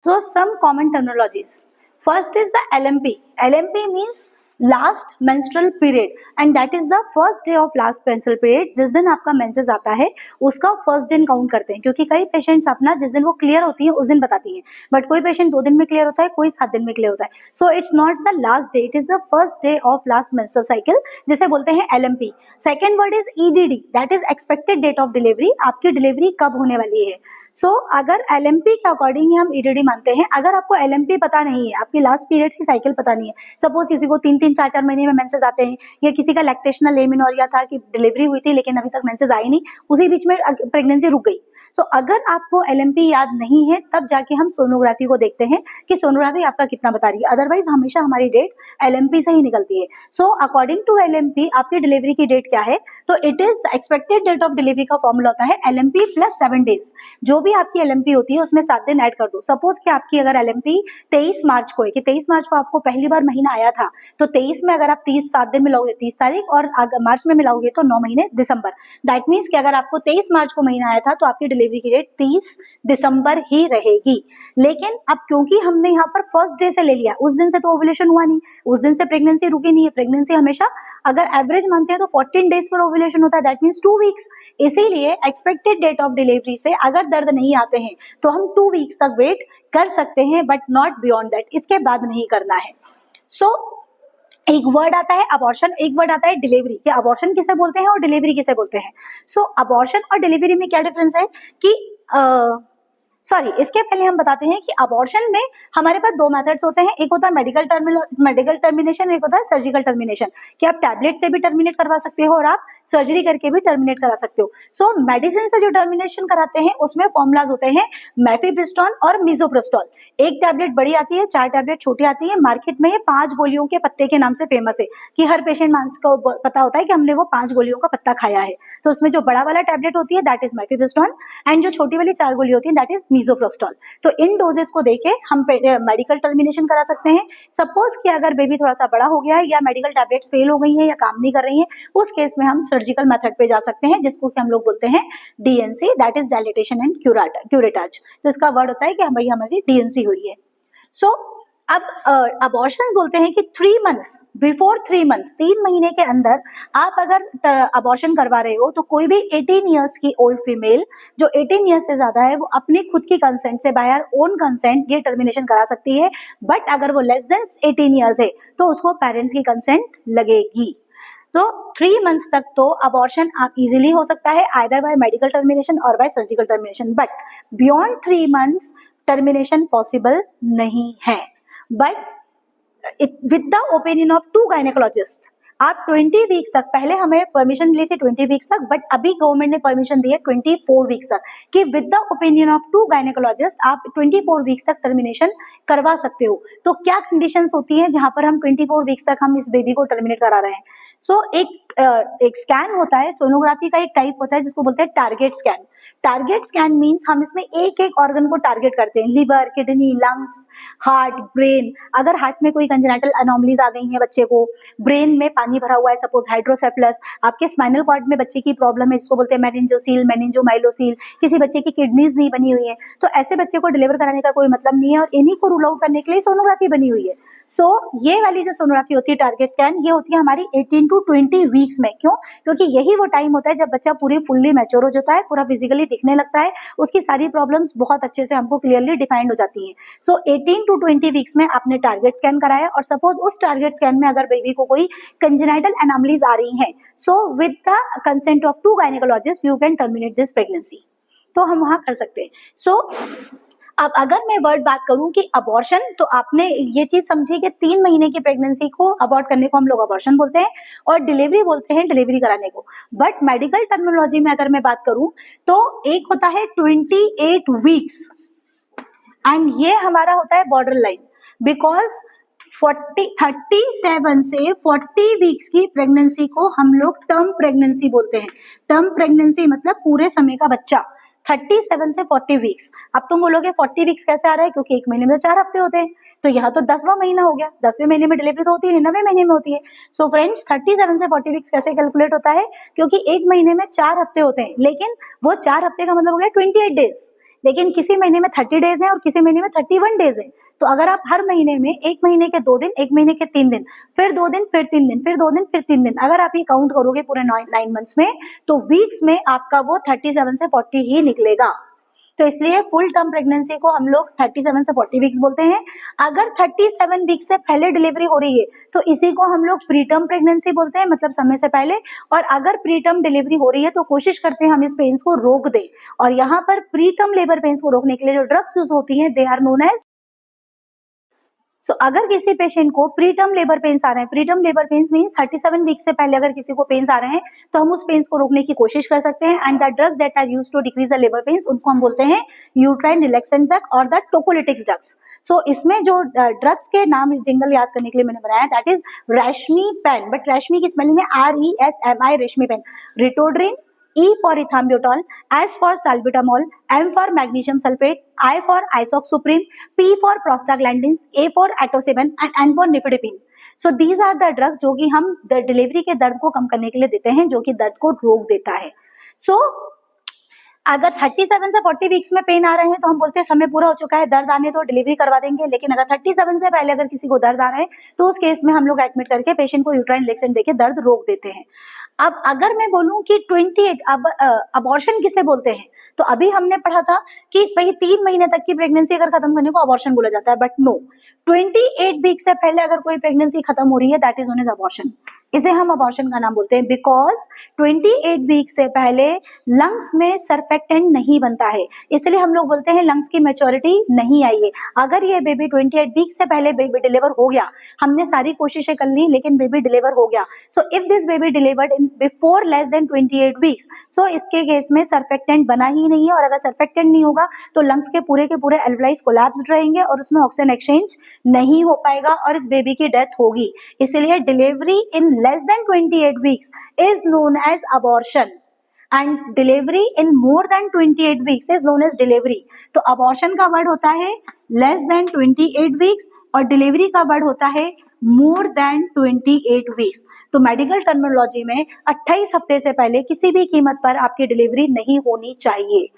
So some common terminologies. First is the LMP. LMP means last menstrual period and that is the first day of last menstrual period. जिस दिन आपका menses आता है उसका first दिन count करते हैं, क्योंकि कई पेशेंट्स अपना जिस दिन वो क्लियर होती है उस दिन बताती हैं, बट कोई पेशेंट 2 दिन में क्लियर होता है, कोई 7 दिन में क्लियर होता है. So it's not the last day, it is the first day of last menstrual cycle, जिसे बोलते हैं LMP. Second word is EDD, that is expected date of delivery, आपकी डिलीवरी कब होने वाली है. सो अगर LMP के अकॉर्डिंग ही हम EDD मानते हैं. अगर आपको LMP पता नहीं है, आपकी लास्ट पीरियड की साइकिल पता नहीं है, सपोज किसी को 3-3 4-4 महीने में मेंसेस आते हैं, या किसी का लैक्टेशनल एमिनोरिया था कि डिलीवरी हुई थी लेकिन अभी तक मेंसेस आई नहीं, उसी बीच में प्रेगनेंसी रुक गई. सो अगर आपको LMP याद नहीं है तब जाके हम सोनोग्राफी को देखते हैं कि सोनोग्राफी आपका कितना बता रही है. अदरवाइज हमेशा हमारी डेट LMP से ही निकलती है. सो अकॉर्डिंग टू LMP आपकी डिलीवरी की डेट क्या है, तो it is the expected date of delivery का फॉर्मूला होता है LMP प्लस 7 डेज. जो भी आपकी LMP होती है उसमें 7 दिन ऐड कर दो. सपोज कि आपकी अगर LMP 23 मार्च को है, कि 23 मार्च को आपको पहली बार महीना आया था, तो 23 में अगर आप 7 दिन मिलाओगे 30 तारीख, और मार्च में मिलाओगे तो 9 महीने दिसंबर. दैट मीन्स कि अगर आपको 23 मार्च को महीना आया था तो आपकी डिलीवरी की डेट 30 दिसंबर ही रहेगी. लेकिन अब क्योंकि हमने यहाँ पर फर्स्ट डे से ले लिया, उस दिन से तो ओव्यूलेशन हुआ नहीं, उस दिन से प्रेगनेंसी रुकी नहीं है. प्रेगनेंसी हमेशा अगर एवरेज मानते हैं तो 14 डेज पर ओव्यूलेशन होता है, दैट मीन्स 2 वीक्स. इसीलिए एक्सपेक्टेड डेट ऑफ डिलीवरी से अगर दर्द नहीं आते हैं तो हम 2 वीक्स तक वेट कर सकते हैं, बट नॉट बियॉन्ड दैट, इसके बाद नहीं करना है. सो एक वर्ड आता है अबॉर्शन, एक वर्ड आता है डिलीवरी. कि अबॉर्शन किसे बोलते हैं और डिलीवरी किसे बोलते हैं. सो अबॉर्शन और डिलीवरी में क्या डिफरेंस है कि इसके पहले हम बताते हैं कि अबॉर्शन में हमारे पास 2 मेथड्स होते हैं. एक होता है मेडिकल टर्मिनेशन, एक होता है सर्जिकल टर्मिनेशन. कि आप टैबलेट से भी टर्मिनेट करवा सकते हो और आप सर्जरी करके भी टर्मिनेट करा सकते हो. सो मेडिसिन से जो टर्मिनेशन कराते हैं उसमें फॉर्मुलाज होते हैं मेफेप्रिस्टोन और मिसोप्रोस्टोल. एक टैबलेट बड़ी आती है, 4 टैबलेट छोटी आती है. मार्केट में ये 5 गोलियों के पत्ते के नाम से फेमस है, कि हर पेशेंट को पता होता है कि हमने वो 5 गोलियों का पत्ता खाया है. तो उसमें जो बड़ा वाला टैबलेट होती है दैट इज मेफेप्रिस्टोन, एंड जो छोटी वाली 4 गोली होती है दैट इज मिसोप्रोस्टोल. तो इन डोजेस को देके हम मेडिकल टर्मिनेशन करा सकते हैं. सपोज कि अगर बेबी थोड़ा सा बड़ा हो गया है या मेडिकल टैबलेट्स फेल हो गई है या काम नहीं कर रही है, उस केस में हम सर्जिकल मेथड पे जा सकते हैं, जिसको कि हम लोग बोलते हैं DNC, that is dilatation and curettage. तो इसका वर्ड होता है कि भाई हमारी DNC हुई है. सो अब अबॉर्शन बोलते हैं कि 3 मंथ्स बिफोर 3 मंथ्स, 3 महीने के अंदर आप अगर अबॉर्शन करवा रहे हो तो कोई भी 18 ईयर्स की ओल्ड फीमेल जो 18 ईयर्स से ज्यादा है वो अपनी खुद की कंसेंट से, बाय हर ओन कंसेंट, ये टर्मिनेशन करा सकती है. बट अगर वो लेस देन 18 ईयर्स है तो उसको पेरेंट्स की कंसेंट लगेगी. तो 3 मंथ्स तक तो अबॉर्शन आप इजीली हो सकता है, आइदर बाय मेडिकल टर्मिनेशन और bye surgical termination. But beyond 3 months termination possible नहीं है. But with the opinion of 2 gynaecologist आप 20 वीक्स तक, पहले हमें परमिशन मिली थी 20 वीक्स तक, बट अभी गवर्नमेंट ने परमिशन दी है 24 वीक्स तक, कि with the opinion of 2 gynaecologist आप 24 वीक्स तक टर्मिनेशन करवा सकते हो. तो क्या कंडीशंस होती हैं जहां पर हम 24 वीक्स तक हम इस बेबी को टर्मिनेट करा रहे हैं. सो एक स्कैन होता है, सोनोग्राफी का एक टाइप होता है जिसको बोलते हैं target scan. Target scan means हम इसमें एक एक ऑर्गन को टारगेट करते हैं, liver, kidney, lungs, heart, brain. अगर हार्ट में कोई कंजेनिटल अनोमलीज आ गई हैं बच्चे को, ब्रेन में पानी भरा हुआ है, सपोज हाइड्रोसेफलस, आपके स्पाइनल कॉर्ड में बच्चे की प्रॉब्लम है जिसको बोलते हैं मेनिंजोसील, मेनिंजोमाइलोसील, किसी बच्चे की किडनीज नहीं बनी हुई है, तो ऐसे बच्चे को डिलीवर कराने का कोई मतलब नहीं है, और इन्हीं को रूल आउट करने के लिए सोनोग्राफी बनी हुई है. सो ये वाली जो सोनोग्राफी होती है टारगेट स्कैन, ये होती है हमारी 18 to 20 वीक्स में. क्यों? क्योंकि यही वो टाइम होता है जब बच्चा पूरी फुल्ली मैच्योर हो जाता है, पूरा फिजिकली दिखने लगता है, उसकी सारी प्रॉब्लम्स बहुत अच्छे से हमको क्लियरली डिफाइंड हो जाती हैं. सो 18 to 20 वीक्स में आपने टारगेट स्कैन कराया, और सपोज उस टारगेट स्कैन में अगर बेबी को कोई कंजेनिटल एनोमलीज आ रही हैं, so with the consent of 2 gynaecologist you can terminate this pregnancy. तो हम वहां कर सकते हैं. सो अब अगर मैं वर्ड बात करूं कि अबॉर्शन, तो आपने ये चीज समझी कि 3 महीने की प्रेगनेंसी को अबॉर्ट करने को हम लोग अबॉर्शन बोलते हैं, और डिलीवरी बोलते हैं डिलीवरी कराने को. बट मेडिकल टर्मिनोलॉजी में अगर मैं बात करूं तो एक होता है 28 वीक्स, एंड ये हमारा होता है बॉर्डर लाइन, बिकॉज 37 से 40 वीक्स की प्रेगनेंसी को हम लोग टर्म प्रेगनेंसी बोलते हैं. टर्म प्रेगनेंसी मतलब पूरे समय का बच्चा. 37 से 40 वीक्स. अब तुम बोलोगे 40 वीक्स कैसे आ रहा है, क्योंकि एक महीने में 4 हफ्ते होते हैं, तो यहाँ तो 10वां महीना हो गया. 10वें महीने में डिलीवरी तो होती है, 9वें महीने में होती है. सो फ्रेंड्स 37 से 40 वीक्स कैसे कैलकुलेट होता है, क्योंकि एक महीने में 4 हफ्ते होते हैं, लेकिन वो 4 हफ्ते का मतलब हो गया 28 डेज. लेकिन किसी महीने में 30 डेज है और किसी महीने में 31 डेज है। तो अगर आप हर महीने में एक महीने के 2 दिन, एक महीने के 3 दिन, फिर 2 दिन, फिर 3 दिन, फिर 2 दिन, फिर 3 दिन, अगर आप ये काउंट करोगे पूरे 9 मंथ्स में, तो वीक्स में आपका वो 37 से 40 ही निकलेगा। तो इसलिए फुल टर्म प्रेगनेंसी को हम लोग 37 से 40 वीक्स बोलते हैं। अगर 37 वीक से पहले डिलीवरी हो रही है तो इसी को हम लोग प्री टर्म प्रेगनेंसी बोलते हैं, मतलब समय से पहले। और अगर प्री टर्म डिलीवरी हो रही है तो कोशिश करते हैं हम इस पेन्स को रोक दें। और यहाँ पर प्री टर्म लेबर पेन्स को रोकने के लिए जो ड्रग्स यूज होती हैं, दे आर नोन एज अगर किसी पेशेंट को प्री टर्म लेबर पेन्स आ रहे हैं, preterm labour pains means 37 week से पहले अगर किसी को पेन्स आ रहे हैं तो हम उस पेन्स को रोकने की कोशिश कर सकते हैं। And the drugs that are used to decrease the labour pains, उनको हम बोलते हैं यूट्राइन रिलैक्सेंट ड्रग और द टोकोलिटिक्स ड्रग्स। सो इसमें जो ड्रग्स के नाम जिंगल याद करने के लिए मैंने बनाया, दैट इज रेशमी पेन, बट रेशमी की स्पेलिंग है RESMI, रेशमी pen. रिटोड्रिन, E for ethambutol, S for salbutamol, M for magnesium sulfate, I for isoxsupreme, P for prostaglandins, A for atosiban and N for nifedipine. So these are the drugs जो कि हम delivery के दर्द को कम करने के लिए देते हैं, जो कि दर्द को रोक देता है। So अगर 37 से 40 वीक्स में पेन आ रहे हैं तो हम बोलते हैं समय पूरा हो चुका है, दर्द आने तो डिलीवरी करवा देंगे। लेकिन अगर 37 से पहले अगर किसी को दर्द आ रहा है तो उस केस में हम लोग एडमिट करके पेशेंट को यूट्राइन रिलैक्सेंट देके दर्द रोक देते हैं। अब अगर मैं बोलूं कि 28 अबॉर्शन किसे बोलते हैं, तो अभी हमने पढ़ा था कि भाई 3 महीने तक की प्रेगनेंसी अगर खत्म करने को अबॉर्शन बोला जाता है, बट नो, 28 वीक से पहले अगर कोई प्रेगनेंसी खत्म हो रही है, that is known as abortion. इसे हम अबॉर्शन का नाम बोलते हैं बिकॉज 28 वीक से पहले लंग्स में सर्फेक्टेंट नहीं बनता है, इसलिए हम लोग बोलते हैं लंग्स की मैच्योरिटी नहीं आई है। अगर ये बेबी 28 वीक से पहले बेबी डिलीवर हो गया, हमने सारी कोशिशें कर ली लेकिन बेबी डिलीवर हो गया, so if this baby delivered in before less than 28 weeks, so इसके केस में सर्फेक्टेंट बना ही नहीं है। और अगर सर्फेक्टेंट नहीं होगा तो लंग्स के पूरे एल्वलाइज कोलैप्स्ड रहेंगे और उसमें ऑक्सीजन एक्सचेंज नहीं हो पाएगा और इस बेबी की डेथ होगी। इसलिए delivery in less than 28 weeks is known as abortion and delivery in more than 28 weeks is known as delivery। तो abortion का वर्ड होता है less than 28 weeks और डिलीवरी का वर्ड होता है more than 28 weeks। तो मेडिकल टर्मिनोलॉजी में 28 हफ्ते से पहले किसी भी कीमत पर आपकी डिलीवरी नहीं होनी चाहिए।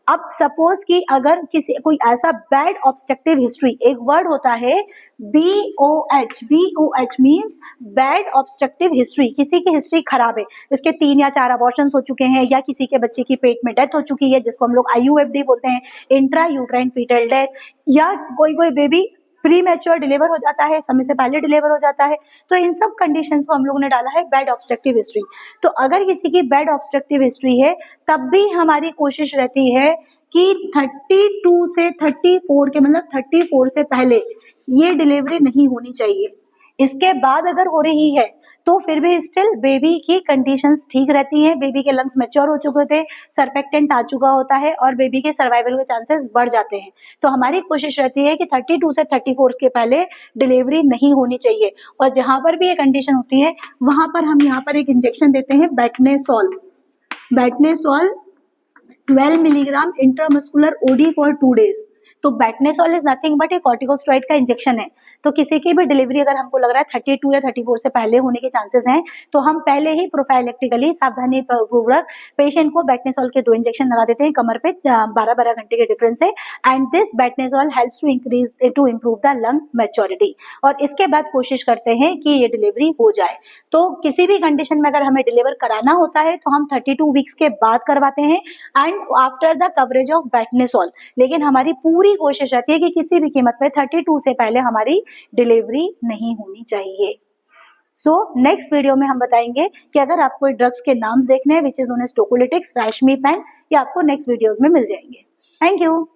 अब सपोज कि अगर कोई ऐसा बैड ऑब्स्ट्रक्टिव हिस्ट्री, एक वर्ड होता है BOH means bad obstructive history, किसी की हिस्ट्री खराब है, उसके 3 या 4 अबॉर्शंस हो चुके हैं या किसी के बच्चे की पेट में डेथ हो चुकी है जिसको हम लोग IUFD बोलते हैं, इंट्रा यूट्राइन फीटल डेथ, या कोई बेबी प्री मैच्योर डिलीवर हो जाता है, समय से पहले डिलीवर हो जाता है। तो इन सब कंडीशंस को हम लोगों ने डाला है बैड ऑब्स्ट्रक्टिव हिस्ट्री। तो अगर किसी की बैड ऑब्स्ट्रक्टिव हिस्ट्री है तब भी हमारी कोशिश रहती है कि 32 से 34 के मतलब 34 से पहले ये डिलीवरी नहीं होनी चाहिए। इसके बाद अगर हो रही है तो फिर भी स्टिल बेबी की कंडीशंस ठीक रहती हैं, बेबी के लंग्स मैच्योर हो चुके होते हैं, सर्फेक्टेंट आ चुका होता है और बेबी के सर्वाइवल के चांसेस बढ़ जाते हैं। तो हमारी कोशिश रहती है कि 32 से 34 के पहले डिलीवरी नहीं होनी चाहिए। और जहां पर भी ये कंडीशन होती है वहां पर हम यहाँ पर एक इंजेक्शन देते हैं Betnesol 12 milligram intramuscular OD for 2 days. तो बेटनेसोल इज नथिंग बट एक कॉर्टिकोस्टेरॉइड का इंजेक्शन है। तो किसी की भी डिलीवरी अगर हमको लग रहा है 32 या 34 से पहले होने के चांसेस हैं तो हम पहले ही प्रोफाइलेक्टिकली सावधानी पूर्वक पेशेंट को बेटनेसोल के 2 इंजेक्शन लगा देते हैं कमर पे 12-12 घंटे के डिफरेंस से। And this Betnesol helps to improve the lung maturity. और इसके बाद कोशिश करते हैं कि ये डिलीवरी हो जाए। तो किसी भी कंडीशन में अगर हमें डिलीवर कराना होता है तो हम 32 वीक्स के बाद करवाते हैं and after the coverage of Betnesol. लेकिन हमारी पूरी कोशिश रहती है कि किसी भी कीमत पे 32 से पहले हमारी डिलीवरी नहीं होनी चाहिए। सो नेक्स्ट वीडियो में हम बताएंगे कि अगर आपको ड्रग्स के नाम देखने हैं विच इज नोन एज टोकोलिटिक्स, रेशमी पेन, ये आपको नेक्स्ट वीडियोस में मिल जाएंगे। Thank you.